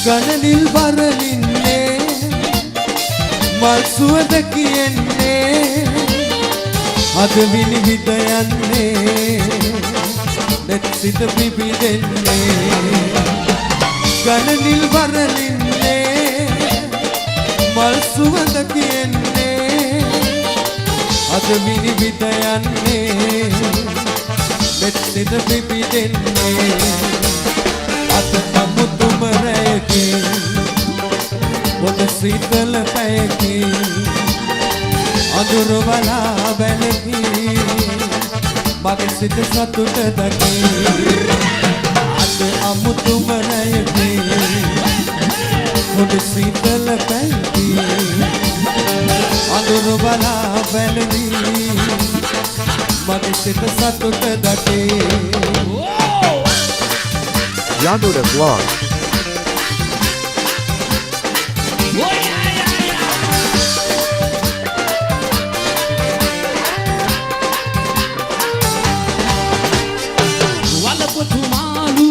ගණනිල් වරලින්නේ මල් සුවඳ කියන්නේ අද විනිවිද යන්නේ net සිත පිපිදෙන්නේ ගණනිල් වරලින්නේ මල් සුවඳ කියන්නේ අද විනිවිද යන්නේ net සිත පිපිදෙන්නේ අත අමුතුම රැයකි පොත සීතල පැයකි අඳුර වලා බැලකි මගේ සිත සතුට දකි අත අමුතුම රැයකි පොත සීතල පැයකි අඳුර වලා බැලකි මගේ සිත සතුට දකි Yagoda Vlog. Walaputu malu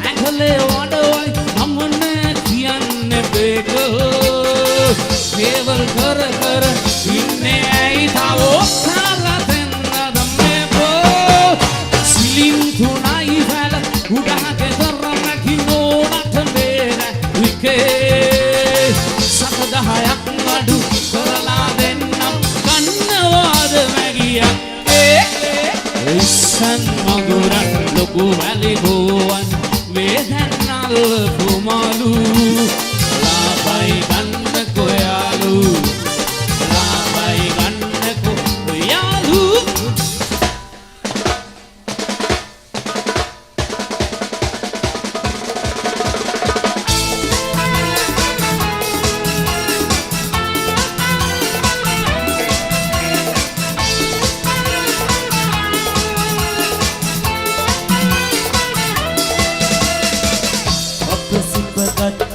akhale wadawai amne kiyanne beko keval kar kar inne ai thawo kala denna damme bo silim thunai vala udahake darna kinonat mera wike sakadahayak adu karala dennam kannawad magiya Isan maguran loku wali goan vedannal kumalu labai ganna koyalu labai ganna koyalu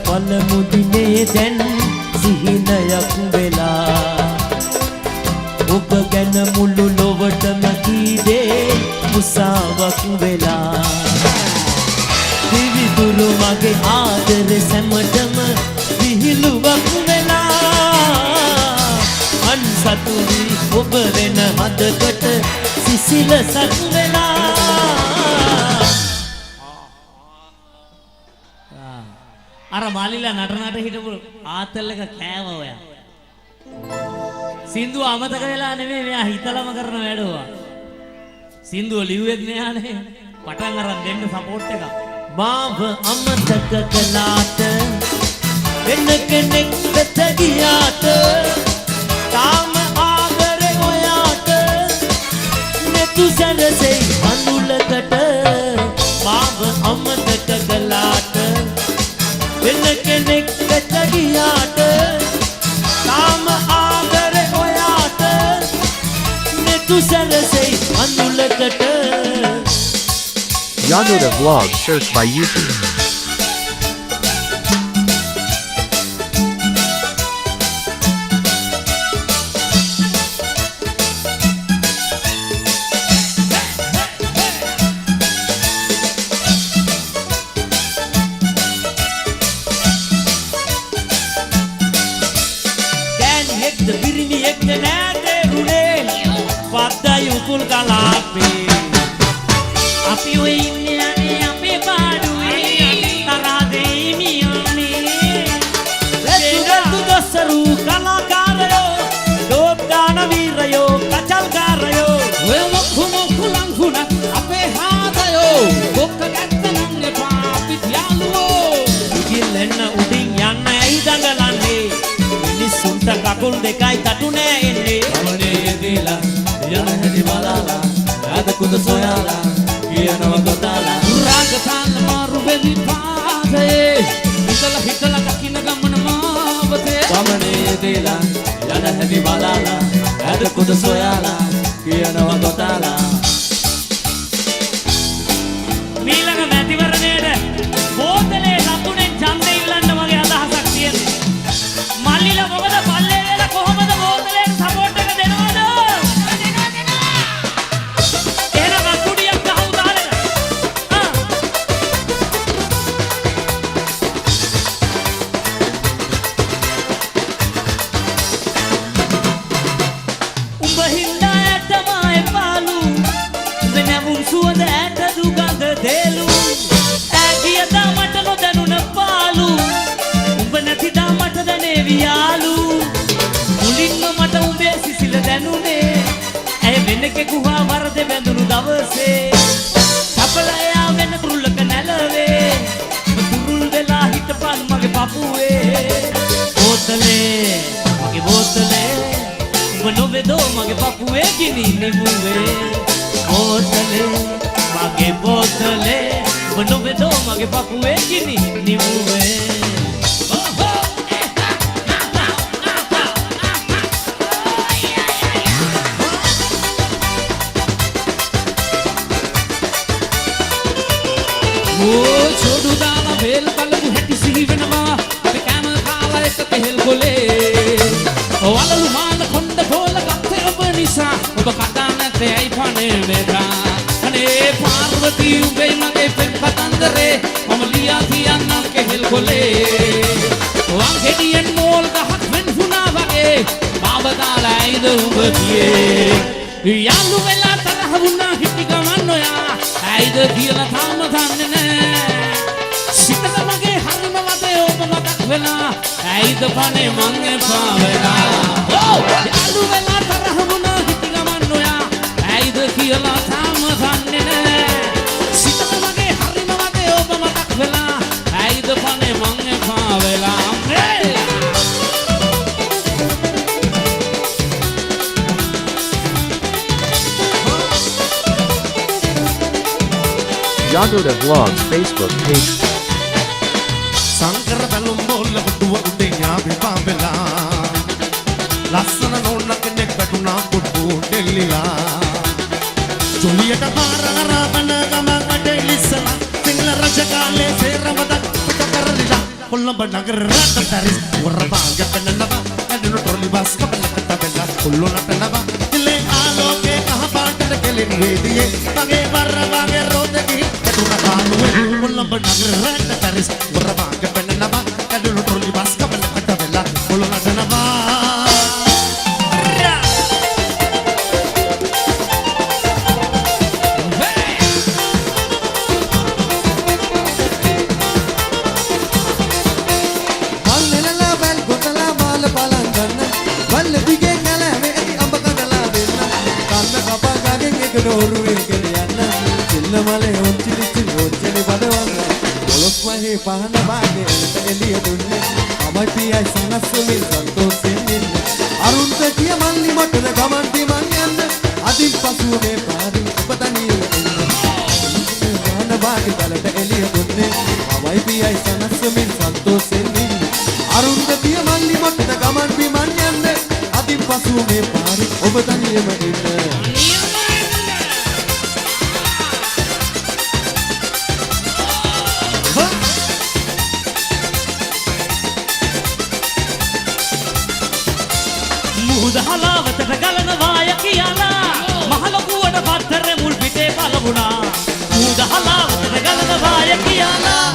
පළමුදිනේ දැන් සිහිනයක් වෙලා ඔබ ගැන මුළු ලොවටම කීදේ මුසාවක් වෙලා දිවිදුරු මගේ ආදරේ සැමටම විහිළුවක් වෙලා අන්සතුනි ඔබ වෙන හදකට සිසිලසක් වෙලා අර මාලිලා නටනට හිටපු ආතල් එක කෑව ඔයා සින්දුව අමතක වෙලා නෙමෙයි මෙයා හිතලම කරන වැඩෝවා. සින්දුව ලිව්වෙත් මෙයානේ. පටන් අරන් දෙන්න සපෝට් එක. මාව අමතක කළාට වෙන කෙනෙක් වෙත ගියාට තාම ආදරේ ඔයාට නෙතු සැරසෙයි අඳුලකට මාව අමතක කළාට වෙන කෙනෙක් වෙත ගියාට තාම ආදරේ ඔයාට නෙතු සැරසෙයි අඳුලකට. Yanuda Vlog search by YouTube. The birimi ekne nade rune padda yukul kalape api o inne ane ape paduwe tarade miyane ledu dosaru kalakarayo dodana virayo kachalkarayo ඔය මොක්කු මොක්කු ලංකුණ අපේ හාදයෝ කොක්ක ගැත්තනන් එපා අපිත් යාළුවෝ igillenna udin yanna ei dangalane මිනිස්සුන්ට කකුල් දෙකයි තටු නෑ එන්නේ ගමනේ දීලා යන හැටි බලලා ආද කුද සොයාලා කියනවා ගොතාලා රාග තාල මාරු වෙවි පාදේ හිතලා දකින්න ගමන මාවතේ ගමනේ දීලා යන හැටි බලලා ආද කුද සොයාලා කියනවා ගොතාලා මීළඟ මැතිවරණයට බෝතලේ ලකුණෙන් ඡන්දය ඉල්ලන්න වගේ අදහසක් තියෙනවා. මල්ලිලා මොකද පල්ලේ වෙලා කොහොමද බෝතලේට සපෝට් එක දෙනවද? එහෙනම් අකුඩියක් ගහමු දාලා. උඹ හින්දා ඇටමයි පාලු වෙනවුම් සුවඳ ඇට දුගඳ දේලු ඇගිය දාමට නොදැනුන පාලු උඹ නැති දාමට දැනේවි යාලු මුලින්ම මට උඹේ සිසිල දැනුනේ ඇය වෙනකෙකු හා වරද බැඳුණු දවසේ සපලයා වෙන තුරුලක නැලවේ තුරුල් වෙලා හිටපන් මගේ පපුවේ බෝතලේ මගේ බෝතලේ උඹ නොවේදෝ මගේ පපුවේ ගිනි නිමුවේ බෝතලේ මගේ බෝතලේ උඹ නොවේදෝ මගේ පපුවේ ගිනි නිමුවේ චොඩු දාලා වේල් බලමු හැටි සිහි වෙනවා අපි කෑම කාලා එක තෙල් කොලේ වලලු මාන කොණ්ඩ පොල ගත්තේ ඔබ නිසා ඔබ කතා නැතේ ඇයි පනේ මෙදා අනේ පාර්වතී උඹේ මගේ පෙම් කතන්දරේ මම ලියා තියන්නම් කෙහෙල් කොලේ වන් ගෙඩියෙන් මෝල් ගහක් වෙන් වුණා වගේ මාව දාලා ඇයිද උඹ ගියේ යාළු වෙලා තරහ වුණා හිටි ගමන් ඔයා ඇයිද කියලා තාම දන්නේ නෑ සිතට මගේ හරිම වදේ ඔබ මතක් වෙලා ඇයිද පනේ මං එපා වෙලා යාළු වෙලා තරහ වුණා හිටි ගමන් ඔයා ඇයිද කියලා තාම දන්නේ නෑ සිතට මගේ හරිම වදේ ඔබ මතක් වෙලා ඇයිද පනේ මං එපා වෙලා Yanuda Vlog Facebook page. සංකර බැලුම් බෝල්ල හුටුව උඩින් යාවි පාවෙලා ලස්සන නෝන්න කෙනෙක් වැටුණා පුඩු ඩෙල්ලිලා ජොලියට පාර අරපන ගමකට ඉස්සලා සිංහල රජ කාලේ සේරවද පිට කරලිලා කොළඹ නගර රට පැරිස් වරපාග පෙන්නනවා ඇදුණු ට්‍රොලි බස් කපලකට බෙල්ලා කොල්ලොන පෙන්නවා ඉලේ ආලෝකේ කහ පාටට කෙලින් වේදියේ මගේ වර වගේ රෝදකි ඇදුණා කානුවේ කොළඹ නගර රට පැරිස් වරපාග පෙන්නනවා ඇදුණු ට්‍රොලි බස් කපලකට බෙල්ලා කොල්ලොන පෙන්නවා Valla digen nele ඔබට ඔරුවේ ගෙන යන්න සිල්ල මලේ ඔච්චිලිච්චි ඔච්චිලි බඩවන්න පොළොස් මහේ පහන බාගේ එළිය දුන්නේ තමයි පියයි සනස්සමින් සන්තෝෂෙන් ඉන්නේ අරුන්දකිය මල්ලි මටද ගමන් දිමන් යන්න අදින් පසුව මේ පාරින් ඔබ තනියම එන්න පහන බාගේ බලට එළිය දුන්නේ තමයි පියයි සනස්සමින් සන්තෝෂෙන් ඉන්නේ අරුන්දකිය මල්ලි මටද ගමන් දිමන් යන්න අදින් පසුව මේ පාරින් ඔබ තනියම එන්න හලාවතට ගලන වාය කියලා මහලොකුවට පත්තර මුල් පිටේ බලමුණා මුද හලාවතට ගලන වාය කියලා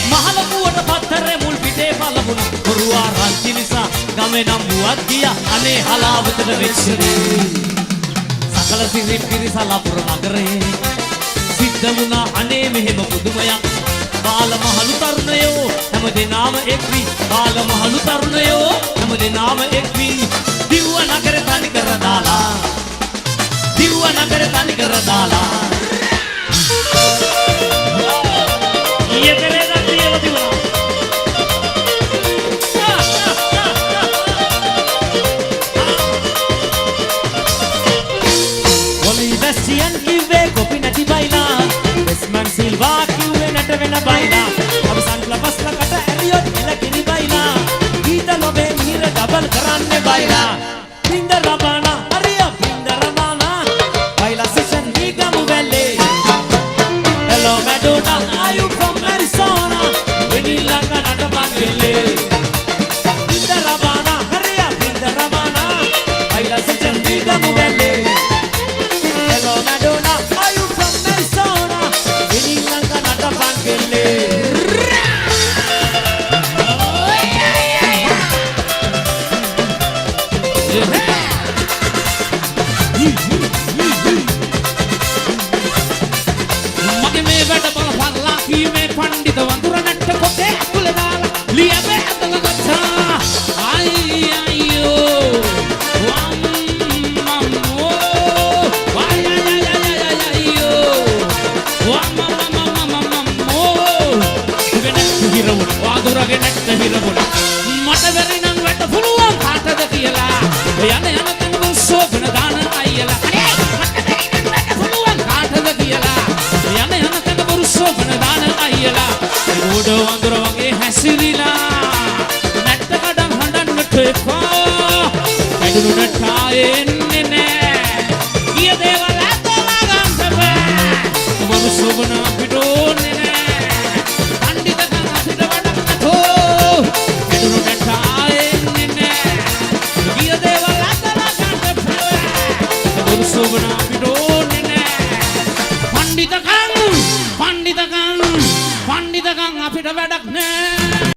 මහලොකුවට පත්තර මුල් පිටේ බලමුණා පොරුවා රන්ති නිසා ගමේ නම් බුවත් ගියා අනේ හලාවතට වෙච්චනේ සකල සිරි පිරිසලපුර නගරේ සිද්ධ වුණා අනේ මෙහෙම පුදුමයක් බාල මහලු තරුණයෝ හැමදෙනාම එක්වි බාල මහලු තරුණයෝ හැමදෙනාම එක්වි දිව්ව නගර තනි කර දාලා දිව්ව නගර තනි කර දාලා ඊතරේ දක්තියලා තිබුණා වලි දැසියන් කිව්වේ කොපි නැති බයිලා බෙස්මන් සිල්වා කිව්වේ නැට වෙන බයිලා අවසන් ලබස්ලකට ඇරියොත් එලකිනි බයිලා ගීත ලොබේ මිහිර ඩබල් කරන්නේ බයිලා අපිට වැඩක් නෑ